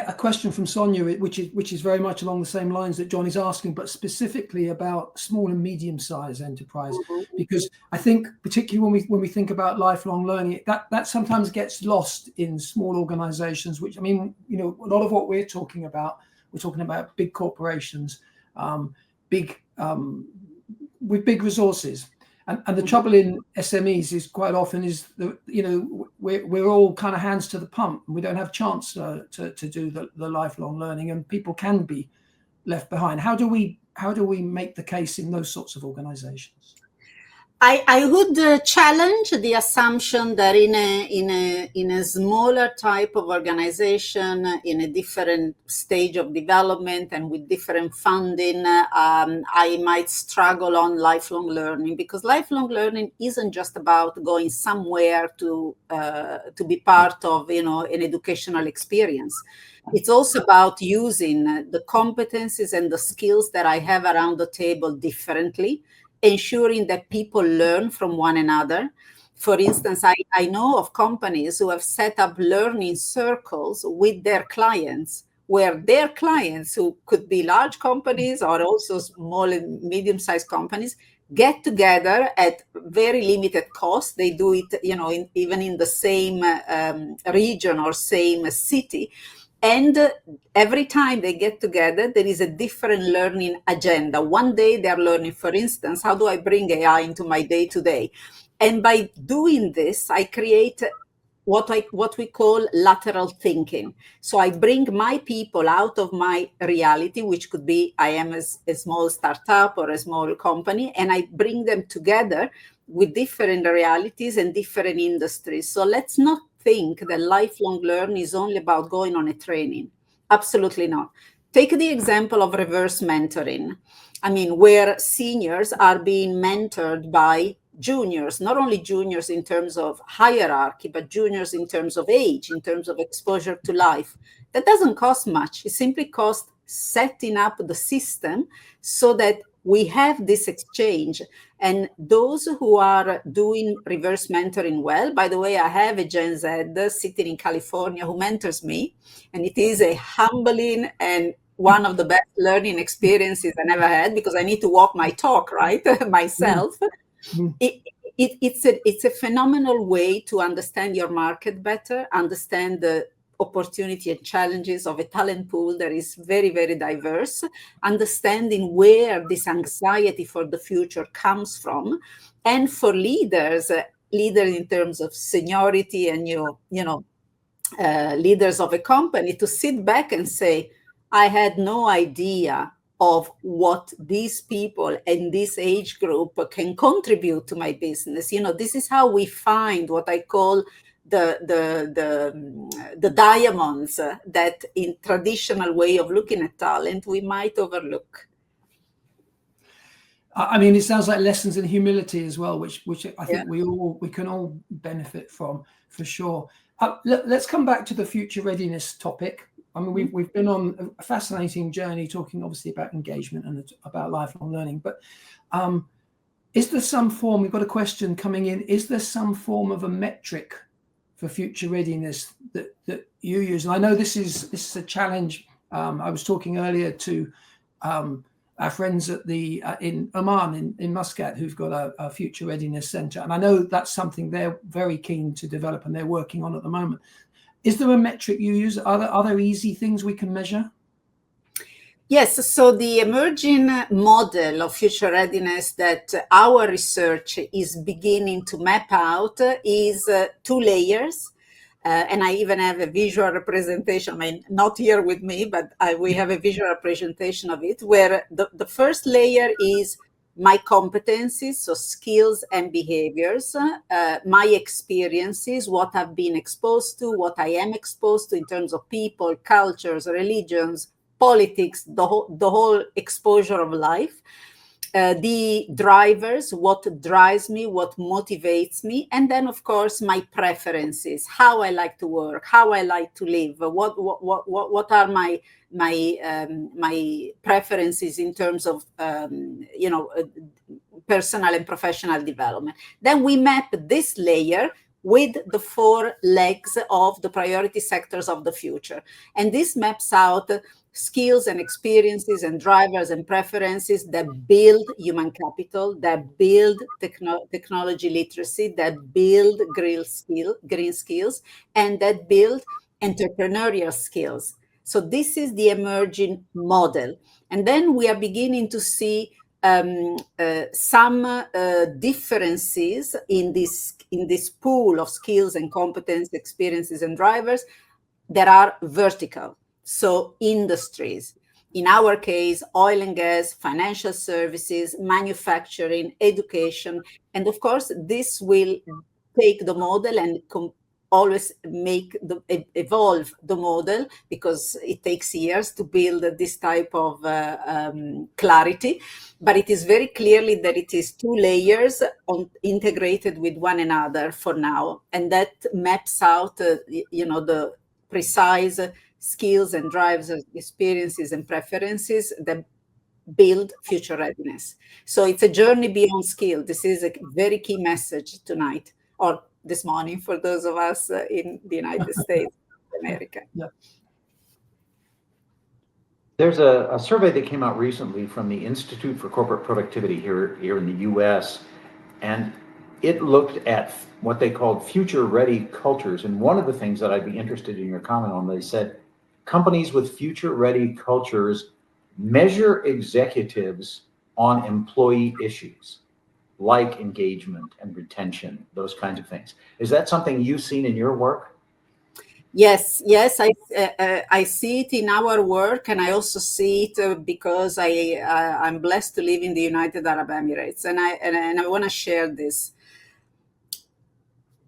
[SPEAKER 1] A question from Sonia, which is very much along the same lines that John is asking, but specifically about small and medium-sized enterprise, because I think particularly when we think about lifelong learning, that sometimes gets lost in small organizations. Which, I mean, a lot of what we're talking about big corporations, with big resources. And the trouble in SMEs is quite often is we're all kind of hands to the pump. We don't have a chance to do the lifelong learning, and people can be left behind. How do we make the case in those sorts of organizations?
[SPEAKER 3] I would challenge the assumption that in a smaller type of organization, in a different stage of development and with different funding, I might struggle on lifelong learning, because lifelong learning isn't just about going somewhere to be part of an educational experience. It's also about using the competencies and the skills that I have around the table differently, ensuring that people learn from one another. For instance, I know of companies who have set up learning circles with their clients, where their clients, who could be large companies or also small and medium-sized companies, get together at very limited cost. They do it, even in the same region or same city. And every time they get together, there is a different learning agenda. One day they're learning, for instance, how do I bring AI into my day-to-day? And by doing this, I create what we call lateral thinking. So I bring my people out of my reality, which could be I am a small startup or a small company, and I bring them together with different realities and different industries. So let's not think that lifelong learning is only about going on a training. Absolutely not. Take the example of reverse mentoring. I mean, where seniors are being mentored by juniors, not only juniors in terms of hierarchy, but juniors in terms of age, in terms of exposure to life. That doesn't cost much. It simply costs setting up the system so that we have this exchange. And those who are doing reverse mentoring well, by the way, I have a Gen Z sitting in California who mentors me, and it is a humbling and one of the best learning experiences I never had, because I need to walk my talk, right, myself. It's a phenomenal way to understand your market better, understand the opportunity and challenges of a talent pool that is very, very diverse, understanding where this anxiety for the future comes from, and for leaders, leaders in terms of seniority and leaders of a company, to sit back and say, I had no idea of what these people in this age group can contribute to my business. This is how we find what I call the diamonds that in traditional way of looking at talent we might overlook.
[SPEAKER 1] I mean, it sounds like lessons in humility as well, which I think we can all benefit from, for sure. Let's come back to the future readiness topic. I mean, we've been on a fascinating journey talking obviously about engagement and about lifelong learning, but is there some form, we've got a question coming in, is there some form of a metric for future readiness that you use? And I know this is a challenge. I was talking earlier to our friends at in Oman, in Muscat, who've got a future readiness center. And I know that's something they're very keen to develop and they're working on at the moment. Is there a metric you use? Are there easy things we can measure?
[SPEAKER 3] Yes, so the emerging model of future readiness that our research is beginning to map out is 2 layers. And I even have a visual representation, I mean, not here with me, but we have a visual representation of it, where the first layer is my competencies, so skills and behaviors, my experiences, what I've been exposed to, what I am exposed to in terms of people, cultures, religions, politics, the whole exposure of life. The drivers, what drives me, what motivates me, and then of course my preferences, how I like to work, how I like to live, what are my preferences in terms of personal and professional development. Then we map this layer with the 4 legs of the priority sectors of the future, and this maps out skills and experiences and drivers and preferences that build human capital, that build technology literacy, that build green skills, and that build entrepreneurial skills. So this is the emerging model. And then we are beginning to see some differences in this pool of skills and competence, experiences, and drivers that are vertical. So industries, in our case, oil and gas, financial services, manufacturing, education. And of course, this will take the model and always evolve the model, because it takes years to build this type of clarity. But it is very clearly that it is 2 layers integrated with one another for now. And that maps out, the precise skills and drives, experiences and preferences that build future readiness. So it's a journey beyond skill. This is a very key message tonight, or this morning, for those of us in the United States of America.
[SPEAKER 1] Yeah.
[SPEAKER 2] There's a survey that came out recently from the Institute for Corporate Productivity here in the US, and it looked at what they called future-ready cultures. And one of the things that I'd be interested in your comment on, they said companies with future-ready cultures measure executives on employee issues like engagement and retention, those kinds of things. Is that something you've seen in your work?
[SPEAKER 3] Yes, yes, I see it in our work, and I also see it because I'm blessed to live in the United Arab Emirates, and I want to share this.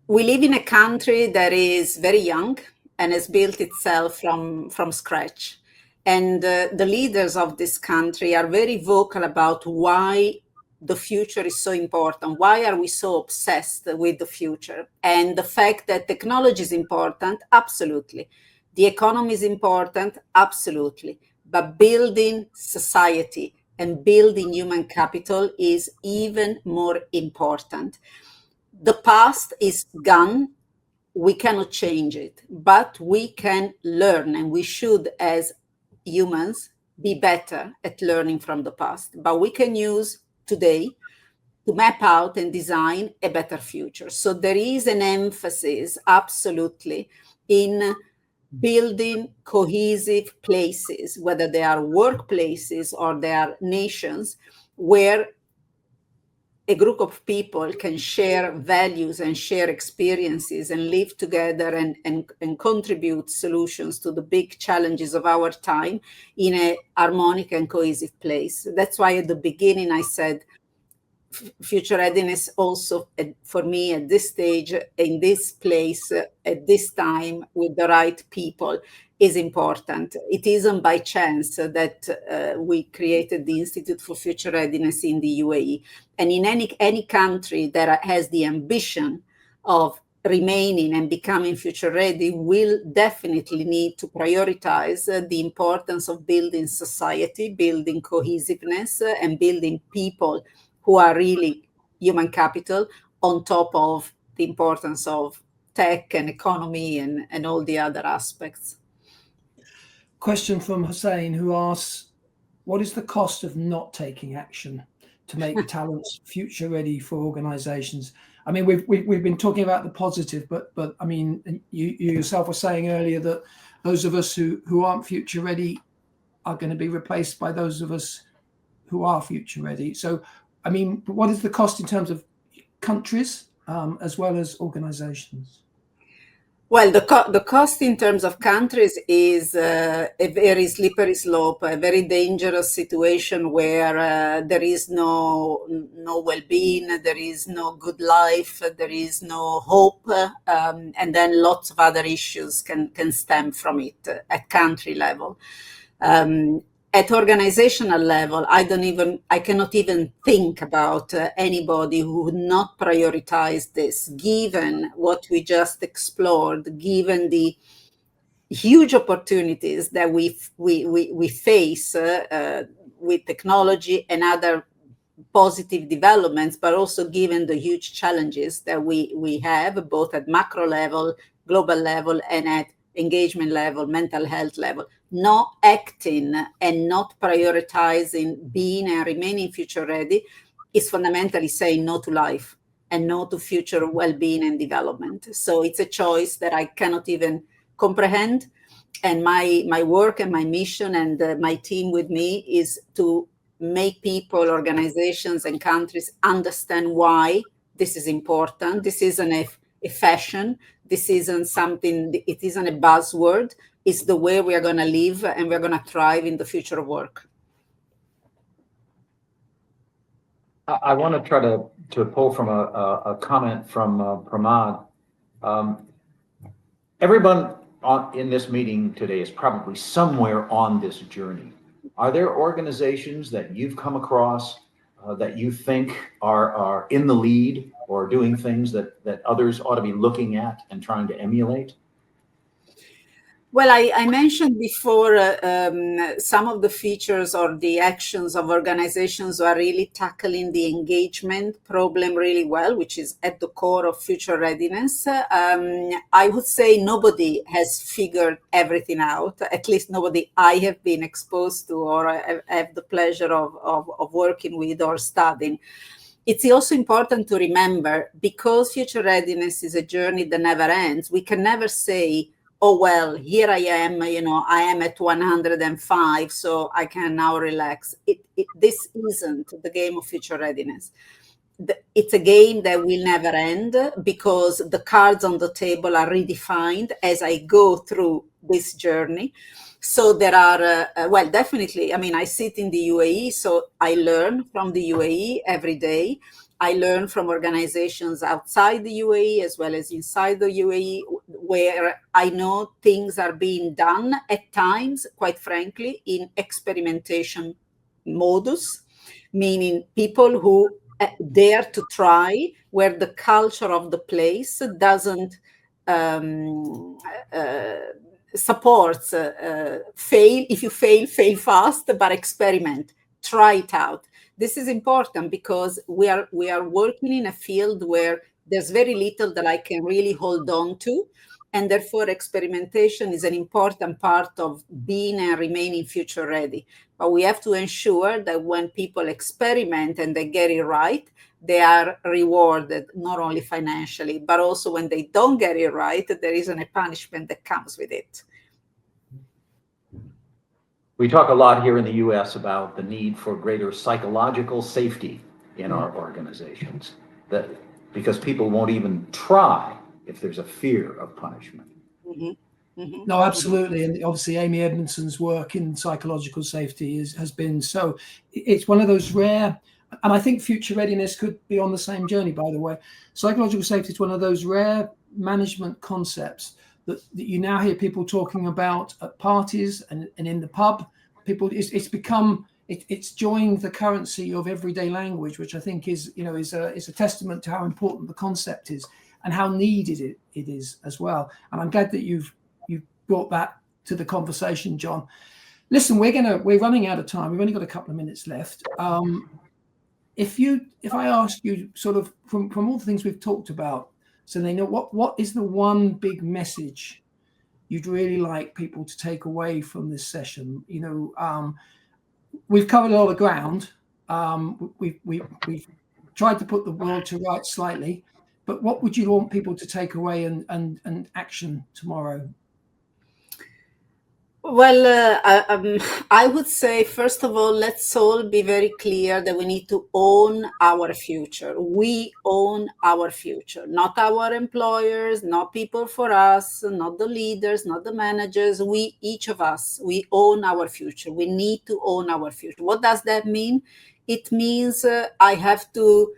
[SPEAKER 3] We live in a country that is very young and has built itself from scratch, and the leaders of this country are very vocal about why the future is so important. Why are we so obsessed with the future? And the fact that technology is important, absolutely. The economy is important, absolutely. But building society and building human capital is even more important. The past is gone. We cannot change it, but we can learn, and we should, as humans, be better at learning from the past. But we can use today to map out and design a better future. So there is an emphasis, absolutely, in building cohesive places, whether they are workplaces or they are nations, where a group of people can share values and share experiences and live together and contribute solutions to the big challenges of our time in a harmonic and cohesive place. That's why at the beginning I said future readiness also for me at this stage, in this place, at this time, with the right people, is important. It isn't by chance that we created the Institute for Future Readiness in the UAE. And in any country that has the ambition of remaining and becoming future ready will definitely need to prioritize the importance of building society, building cohesiveness, and building people who are really human capital, on top of the importance of tech and economy and all the other aspects.
[SPEAKER 1] Question from Hussein, who asks, what is the cost of not taking action to make talents future ready for organizations? I mean, we've been talking about the positive, but I mean, you yourself were saying earlier that those of us who aren't future ready are going to be replaced by those of us who are future ready. So, I mean, what is the cost in terms of countries as well as organizations?
[SPEAKER 3] Well, the cost in terms of countries is a very slippery slope, a very dangerous situation where there is no well-being, there is no good life, there is no hope, and then lots of other issues can stem from it at country level. At organizational level, I cannot even think about anybody who would not prioritize this, given what we just explored, given the huge opportunities that we face with technology and other positive developments, but also given the huge challenges that we have, both at macro level, global level, and at engagement level, mental health level. Not acting and not prioritizing being and remaining future ready is fundamentally saying no to life and no to future well-being and development. So it's a choice that I cannot even comprehend. And my work and my mission and my team with me is to make people, organizations, and countries understand why this is important. This isn't a fashion. This isn't something, it isn't a buzzword. It's the way we are going to live and we're going to thrive in the future of work.
[SPEAKER 2] I want to try to pull from a comment from Pramod. Everyone in this meeting today is probably somewhere on this journey. Are there organizations that you've come across that you think are in the lead or doing things that others ought to be looking at and trying to emulate?
[SPEAKER 3] Well, I mentioned before some of the features or the actions of organizations who are really tackling the engagement problem really well, which is at the core of future readiness. I would say nobody has figured everything out, at least nobody I have been exposed to or have the pleasure of working with or studying. It's also important to remember, because future readiness is a journey that never ends, we can never say, oh, well, here I am, I am at 105, so I can now relax. This isn't the game of future readiness. It's a game that will never end, because the cards on the table are redefined as I go through this journey. So there are, well, definitely, I mean, I sit in the UAE, so I learn from the UAE every day. I learn from organizations outside the UAE as well as inside the UAE, where I know things are being done at times, quite frankly, in experimentation modus, meaning people who dare to try, where the culture of the place doesn't um, uh, supports fail. If you fail, fail fast, but experiment, try it out. This is important because we are working in a field where there's very little that I can really hold on to, and therefore experimentation is an important part of being and remaining future ready. But we have to ensure that when people experiment and they get it right, they are rewarded not only financially, but also when they don't get it right, there isn't a punishment that comes with it.
[SPEAKER 2] We talk a lot here in the US about the need for greater psychological safety in our organizations, that because people won't even try if there's a fear of punishment.
[SPEAKER 3] Mm-hmm. Mm-hmm.
[SPEAKER 1] No, absolutely. And obviously, Amy Edmondson's work in psychological safety has been so, it's one of those rare, and I think future readiness could be on the same journey, by the way. Psychological safety is one of those rare management concepts that you now hear people talking about at parties and in the pub. People, it's become, it's joined the currency of everyday language, which I think is a testament to how important the concept is and how needed it is as well. And I'm glad that you've brought that to the conversation, John. Listen, we're running out of time. We've only got a couple of minutes left. If I ask you, sort of from all the things we've talked about, Selina, what is the one big message you'd really like people to take away from this session? We've covered a lot of ground. We've tried to put the world to rights slightly, but what would you want people to take away and action tomorrow?
[SPEAKER 3] Well, I would say, first of all, let's all be very clear that we need to own our future. We own our future, not our employers, not people for us, not the leaders, not the managers. We, each of us, we own our future. We need to own our future. What does that mean? It means I have to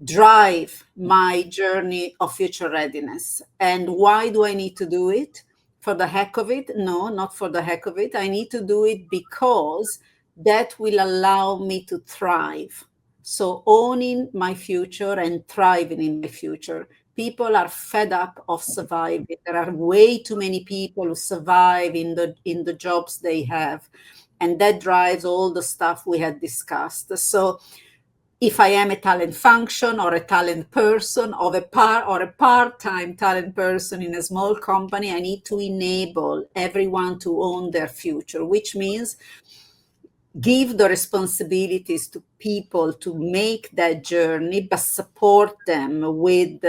[SPEAKER 3] drive my journey of future readiness. And why do I need to do it? For the heck of it? No, not for the heck of it. I need to do it because that will allow me to thrive. So owning my future and thriving in my future. People are fed up of surviving. There are way too many people who survive in the jobs they have. And that drives all the stuff we had discussed. So if I am a talent function or a talent person or a part-time talent person in a small company, I need to enable everyone to own their future, which means give the responsibilities to people to make that journey, but support them with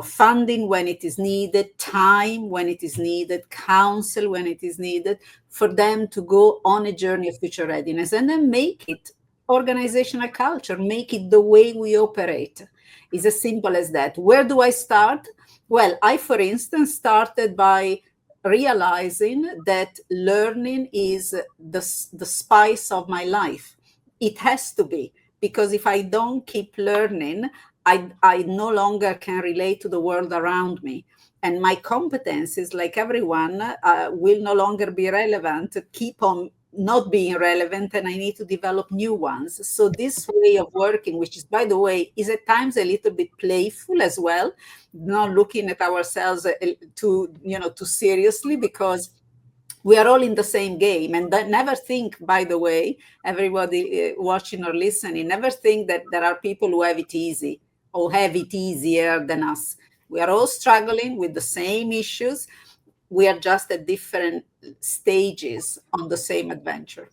[SPEAKER 3] funding when it is needed, time when it is needed, counsel when it is needed, for them to go on a journey of future readiness, and then make it organizational culture, make it the way we operate. It's as simple as that. Where do I start? Well, I, for instance, started by realizing that learning is the spice of my life. It has to be, because if I don't keep learning, I no longer can relate to the world around me. And my competencies, like everyone, will no longer be relevant to keep on not being relevant, and I need to develop new ones. So this way of working, which is, by the way, is at times a little bit playful as well, not looking at ourselves too seriously, because we are all in the same game. And never think, by the way, everybody watching or listening, never think that there are people who have it easy or have it easier than us. We are all struggling with the same issues. We are just at different stages on the same adventure.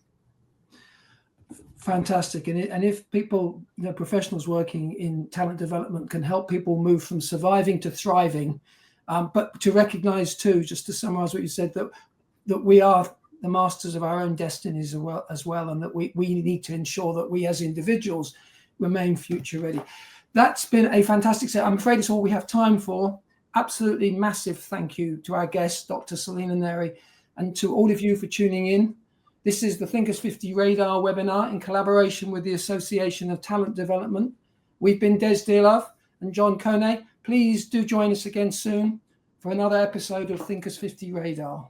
[SPEAKER 1] Fantastic. And if people, professionals working in talent development can help people move from surviving to thriving, but to recognize too, just to summarize what you said, that we are the masters of our own destinies as well, and that we need to ensure that we as individuals remain future ready. That's been a fantastic set. I'm afraid it's all we have time for. Absolutely massive thank you to our guest, Dr. Selina Neri, and to all of you for tuning in. This is the Thinkers 50 Radar webinar in collaboration with the Association of Talent Development. We've been Des Dearlove and John Kone. Please do join us again soon for another episode of Thinkers 50 Radar.